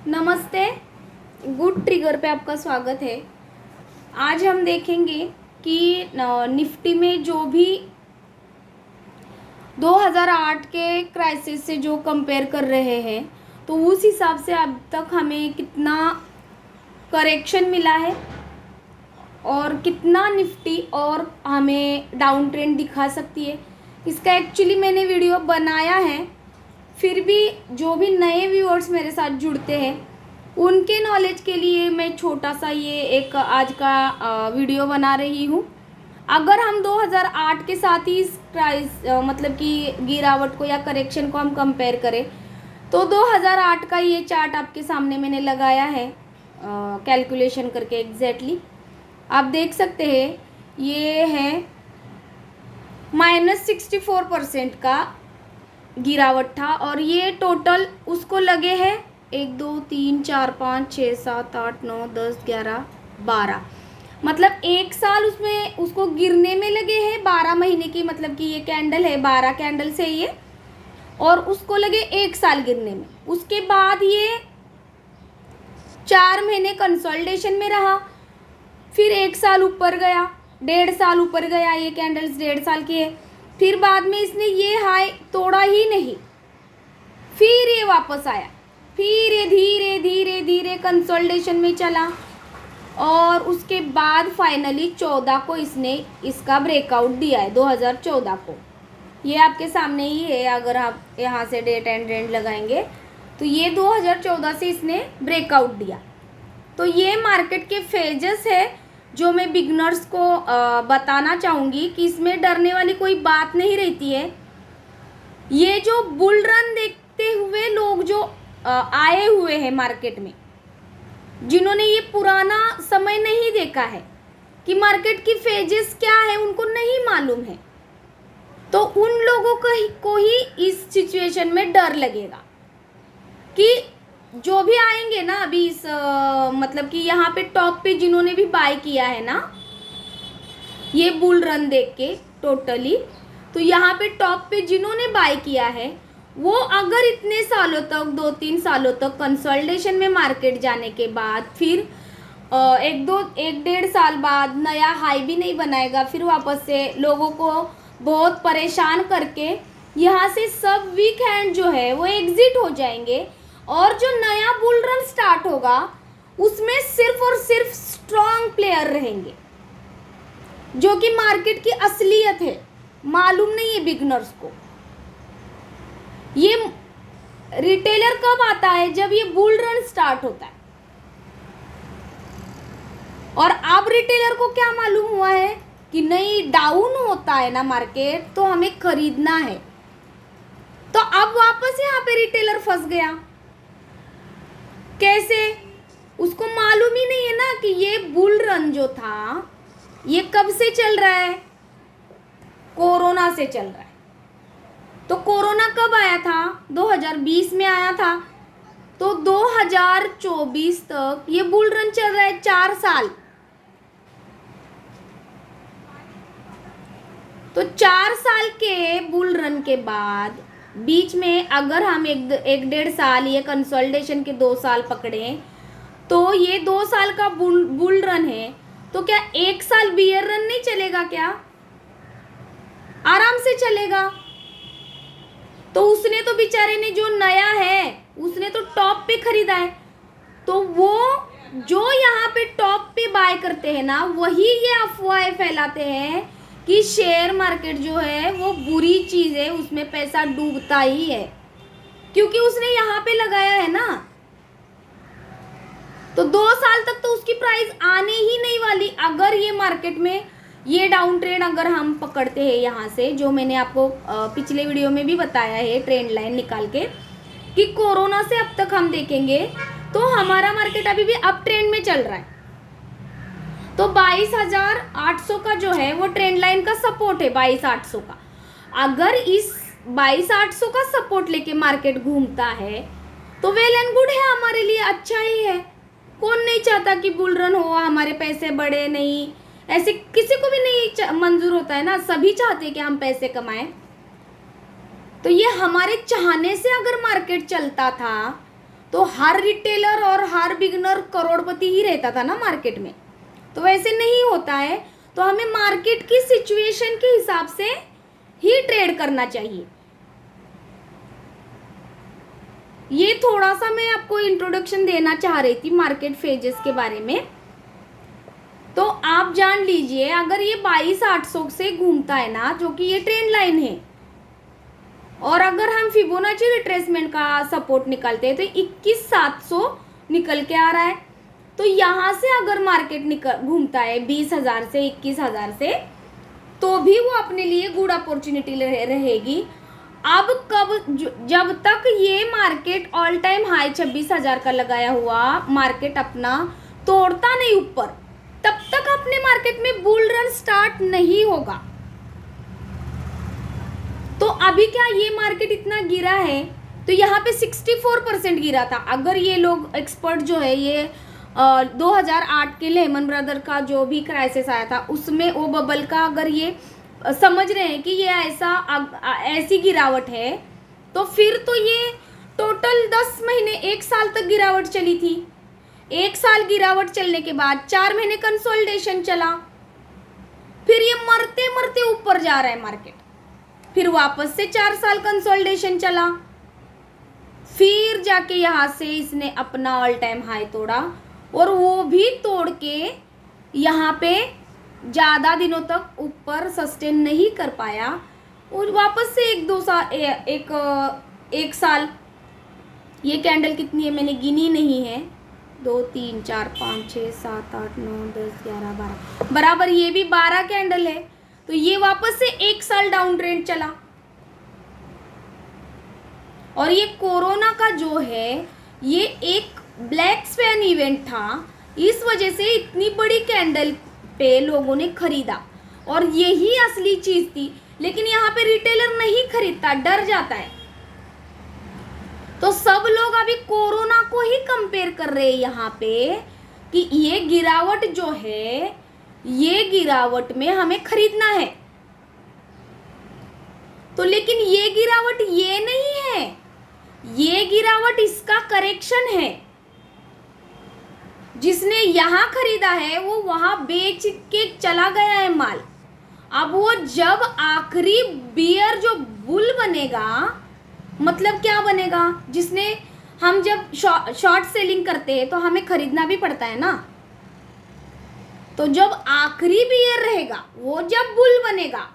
नमस्ते। Good trigger पे आपका स्वागत है। आज हम देखेंगे कि निफ्टी में जो भी 2008 के क्राइसिस से जो कंपेयर कर रहे हैं तो उस हिसाब से अब तक हमें कितना करेक्शन मिला है और कितना निफ्टी और हमें डाउन ट्रेंड दिखा सकती है। इसका एक्चुअली मैंने वीडियो बनाया है, फिर भी जो भी नए व्यूअर्स मेरे साथ जुड़ते हैं उनके नॉलेज के लिए मैं छोटा सा ये एक आज का वीडियो बना रही हूँ। अगर हम 2008 के साथ ही इस प्राइस मतलब कि गिरावट को या करेक्शन को हम कंपेयर करें तो 2008 का ये चार्ट आपके सामने मैंने लगाया है कैलकुलेशन करके एग्जैक्टली। आप देख सकते हैं ये है -64% का गिरावट था और ये टोटल उसको लगे हैं 1 2 3 4 5 6 7 8 9 10 11 12, मतलब एक साल उसमें उसको गिरने में लगे हैं 12 महीने की, मतलब कि ये कैंडल है 12 कैंडल से ये, और उसको लगे एक साल गिरने में। उसके बाद ये 4 महीने कंसोलिडेशन में रहा, फिर एक साल ऊपर गया, 1.5 साल ऊपर गया, ये कैंडल्स 1.5 साल की है। फिर बाद में इसने ये हाई तोड़ा ही नहीं, फिर ये वापस आया, फिर ये धीरे धीरे धीरे कंसोलिडेशन में चला और उसके बाद फाइनली 14 को इसने इसका ब्रेकआउट दिया है। 2014 को ये आपके सामने ही है, अगर आप यहाँ से डेट एंड ट्रेंड लगाएंगे तो ये 2014 से इसने ब्रेकआउट दिया। तो ये मार्केट के फेजेस है जो मैं बिगनर्स को बताना चाहूँगी कि इसमें डरने वाली कोई बात नहीं रहती है। ये जो बुल रन देखते हुए लोग जो आए हुए हैं मार्केट में, जिन्होंने ये पुराना समय नहीं देखा है कि मार्केट की फेजेस क्या है, उनको नहीं मालूम है, तो उन लोगों को ही इस सिचुएशन में डर लगेगा कि जो भी आएंगे ना अभी इस मतलब कि यहाँ पे टॉप पे जिन्होंने भी बाय किया है ना ये बुल रन देख के टोटली, तो यहाँ पे टॉप पे जिन्होंने बाय किया है वो अगर इतने सालों तक 2-3 सालों तक कंसोलिडेशन में मार्केट जाने के बाद फिर 1-1.5 साल बाद नया हाई भी नहीं बनाएगा, फिर वापस से लोगों को बहुत परेशान करके यहाँ से सब वीक हैंड जो है वो एग्जिट हो जाएंगे और जो नया बुल रन स्टार्ट होगा उसमें सिर्फ और सिर्फ स्ट्रॉन्ग प्लेयर रहेंगे, जो कि मार्केट की असलियत है, मालूम नहीं है बिगनर्स को। ये रिटेलर कब आता है? जब ये बुल रन स्टार्ट होता है। और अब रिटेलर को क्या मालूम हुआ है कि नहीं डाउन होता है ना मार्केट तो हमें खरीदना है, तो अब वापस यहाँ पे रिटेलर फंस गया। कैसे? उसको मालूम ही नहीं है ना कि ये बुल रन जो था ये कब से चल रहा है, कोरोना से चल रहा है। तो कोरोना कब आया था? 2020 में आया था, तो 2024 तक ये बुल रन चल रहा है, 4 साल। तो 4 साल के बुल रन के बाद बीच में अगर हम 1-1.5 साल ये कंसोलिडेशन के 2 साल पकड़े तो ये 2 साल का बुल रन है, तो क्या 1 साल बियर रन नहीं चलेगा? क्या आराम से चलेगा। तो उसने तो बेचारे ने जो नया है उसने तो टॉप पे खरीदा है, तो वो जो यहाँ पे टॉप पे बाय करते हैं ना वही ये अफवाहें फैलाते हैं कि शेयर मार्केट जो है वो बुरी चीज है, उसमें पैसा डूबता ही है, क्योंकि उसने यहाँ पे लगाया है ना। तो 2 साल तक तो उसकी प्राइस आने ही नहीं वाली अगर ये मार्केट में ये डाउन ट्रेंड अगर हम पकड़ते हैं यहाँ से, जो मैंने आपको पिछले वीडियो में भी बताया है ट्रेंड लाइन निकाल के कि कोरोना से अब तक हम देखेंगे तो हमारा मार्केट अभी भी अप ट्रेंड में चल रहा है। तो 22,800 का जो है वो ट्रेंड लाइन का सपोर्ट है, 22,800 का। अगर इस 22,800 का सपोर्ट लेके मार्केट घूमता है तो वेल एंड गुड है, हमारे लिए अच्छा ही है। कौन नहीं चाहता कि बुल रन हो, हमारे पैसे बढ़े? नहीं, ऐसे किसी को भी नहीं मंजूर होता है ना, सभी चाहते हैं कि हम पैसे कमाएं। तो ये हमारे चाहने से अगर मार्केट चलता था तो हर रिटेलर और हर बिगनर करोड़पति ही रहता था ना मार्केट में, तो वैसे नहीं होता है। तो हमें मार्केट की सिचुएशन के हिसाब से ही ट्रेड करना चाहिए। ये थोड़ा सा मैं आपको इंट्रोडक्शन देना चाह रही थी मार्केट फेजेस के बारे में। तो आप जान लीजिए, अगर ये 22,800 से घूमता है ना, जो कि ये ट्रेंड लाइन है, और अगर हम फिबोनाची रिट्रेसमेंट का सपोर्ट निकालते हैं तो 21,700 निकल के आ रहा है। तो यहाँ से अगर मार्केट घूमता है 20,000 से 21,000 से, तो भी वो अपने लिए गुड अपॉर्चुनिटी रहेगी। अब जब तक ये मार्केट ऑल टाइम हाई 26,000 का लगाया हुआ मार्केट अपना तोड़ता नहीं ऊपर, तब तक अपने मार्केट में बुल रन स्टार्ट नहीं होगा। तो अभी क्या ये मार्केट इतना गिरा है, तो यहाँ पे 64% गिरा था। अगर ये लोग एक्सपर्ट जो है, ये 2008 के लेमन ब्रदर का जो भी क्राइसिस आया था उसमें वो बबल का, अगर ये समझ रहे हैं कि ये ऐसी गिरावट है, तो फिर तो ये टोटल 10 महीने 1 साल तक गिरावट चली थी। 1 साल गिरावट चलने के बाद 4 महीने कंसोलिडेशन चला, फिर ये मरते मरते ऊपर जा रहा है मार्केट, फिर वापस से 4 साल कंसोलिडेशन चला, फिर जाके यहाँ से इसने अपना ऑल टाइम हाई तोड़ा, और वो भी तोड़ के यहाँ पे ज़्यादा दिनों तक ऊपर सस्टेन नहीं कर पाया, और वापस से 1 साल, ये कैंडल कितनी है मैंने गिनी नहीं है, 2 3 4 5 6 7 8 9 10 11 12, बराबर ये भी 12 कैंडल है। तो ये वापस से 1 साल डाउन ट्रेंड चला। और ये कोरोना का जो है, ये एक ब्लैक स्वैन इवेंट था, इस वजह से इतनी बड़ी कैंडल पे लोगों ने खरीदा, और यही असली चीज थी। लेकिन यहाँ पे रिटेलर नहीं खरीदता, डर जाता है। तो सब लोग अभी कोरोना को ही कंपेयर कर रहे हैं यहाँ पे कि ये गिरावट जो है, ये गिरावट में हमें खरीदना है। तो लेकिन ये गिरावट ये नहीं है, ये गिरावट इसका करेक्शन है। जिसने यहां खरीदा है वो वहां बेच के चला गया है माल। अब वो जब आखिरी बियर जो बुल बनेगा, मतलब क्या बनेगा, जिसने हम जब शॉर्ट सेलिंग करते हैं तो हमें खरीदना भी पड़ता है ना। तो जब आखिरी बियर रहेगा, वो जब बुल बनेगा,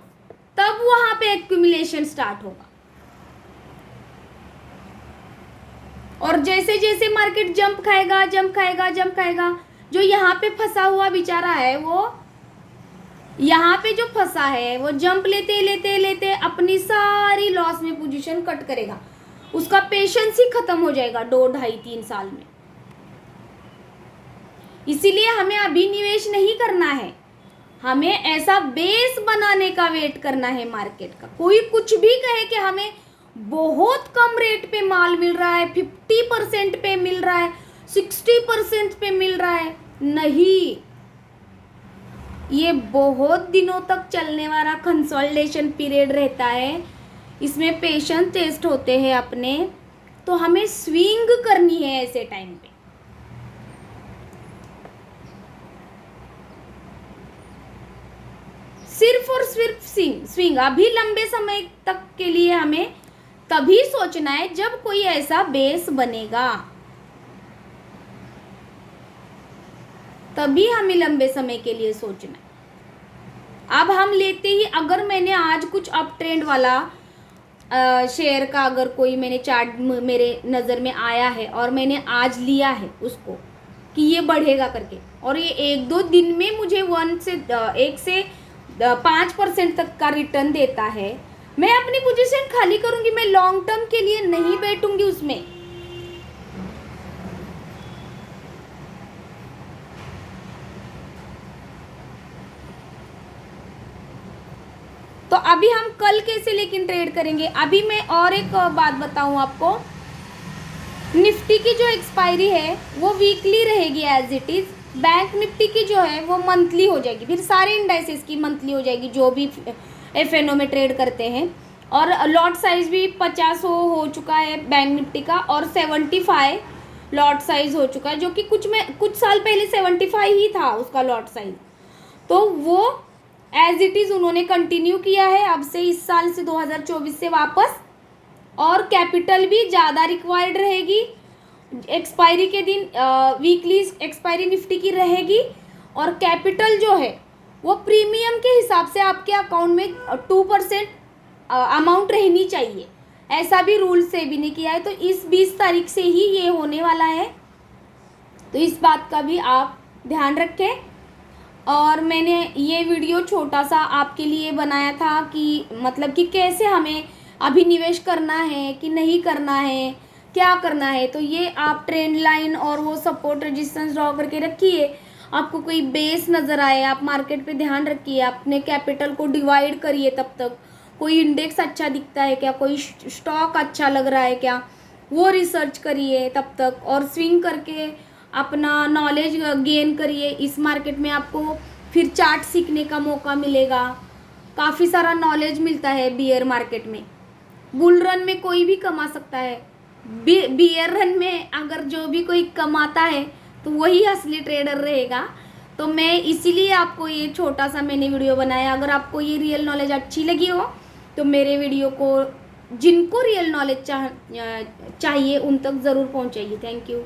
तब वहां पे एक्यूमुलेशन स्टार्ट होगा। और जैसे जैसे मार्केट जंप खाएगा, जो यहाँ पे फंसा हुआ बेचारा है, वो यहाँ पे जो फंसा है वो जंप लेते लेते लेते अपनी सारी लॉस में पोजीशन कट करेगा। उसका पेशेंस ही खत्म हो जाएगा 2 2.5 3 साल में। इसीलिए हमें अभी निवेश नहीं करना है, हमें ऐसा बेस बनाने का वेट करना है मार्केट का। कोई कुछ भी कहे कि हमें बहुत कम रेट पे माल मिल रहा है, 50% पे मिल रहा है, 60% पे मिल रहा है, नहीं। ये बहुत दिनों तक चलने वाला कंसोलिडेशन पीरियड रहता है, इसमें पेशेंस टेस्ट होते हैं अपने। तो हमें स्विंग करनी है ऐसे टाइम पे। सिर्फ और सिर्फ स्विंग। अभी लंबे समय तक के लिए हमें तभी सोचना है जब कोई ऐसा बेस बनेगा, तभी हमें लंबे समय के लिए सोचना है। अब हम लेते ही, अगर मैंने आज कुछ अप ट्रेंड वाला शेयर का अगर कोई मैंने चार्ट मेरे नज़र में आया है और मैंने आज लिया है उसको कि ये बढ़ेगा करके, और ये 1-2 दिन में मुझे 1 से 5% तक का रिटर्न देता है, मैं अपनी पोजीशन खाली करूंगी। मैं लॉन्ग टर्म के लिए नहीं बैठूंगी उसमें। तो अभी हम कल कैसे लेकिन ट्रेड करेंगे। अभी मैं और एक बात बताऊं आपको, निफ्टी की जो एक्सपायरी है वो वीकली रहेगी as it is. Bank Nifty की जो है वो मंथली हो जाएगी, फिर सारे इंडाइसेस की मंथली हो जाएगी जो भी एफएनओ में ट्रेड करते हैं। और लॉट साइज भी 50 हो चुका है बैंक निफ्टी का, और 75 लॉट साइज हो चुका है, जो कि कुछ साल पहले 75 ही था उसका लॉट साइज। तो वो एज इट इज़ उन्होंने कंटिन्यू किया है अब से, इस साल से 2024 से वापस। और कैपिटल भी ज़्यादा रिक्वायर्ड रहेगी, एक्सपायरी के दिन वीकली एक्सपायरी निफ्टी की रहेगी, और कैपिटल जो है वो प्रीमियम के हिसाब से आपके अकाउंट में 2% अमाउंट रहनी चाहिए। ऐसा भी रूल सेबी ने किया है। तो इस 20 तारीख से ही ये होने वाला है, तो इस बात का भी आप ध्यान रखें। और मैंने ये वीडियो छोटा सा आपके लिए बनाया था कि मतलब कि कैसे हमें अभी निवेश करना है कि नहीं करना है, क्या करना है। तो ये आप ट्रेंड लाइन और वो सपोर्ट रेजिस्टेंस ड्रॉ करके रखिए। आपको कोई बेस नज़र आए, आप मार्केट पे ध्यान रखिए, अपने कैपिटल को डिवाइड करिए। तब तक कोई इंडेक्स अच्छा दिखता है क्या, कोई स्टॉक अच्छा लग रहा है क्या, वो रिसर्च करिए तब तक, और स्विंग करके अपना नॉलेज गेन करिए। इस मार्केट में आपको फिर चार्ट सीखने का मौका मिलेगा, काफ़ी सारा नॉलेज मिलता है बियर मार्केट में। बुल रन में कोई भी कमा सकता है, बियर रन में अगर जो भी कोई कमाता है तो वही असली ट्रेडर रहेगा। तो मैं इसीलिए आपको ये छोटा सा मैंने वीडियो बनाया। अगर आपको ये रियल नॉलेज अच्छी लगी हो तो मेरे वीडियो को जिनको रियल नॉलेज चाहिए उन तक ज़रूर पहुंचाइए। Thank you.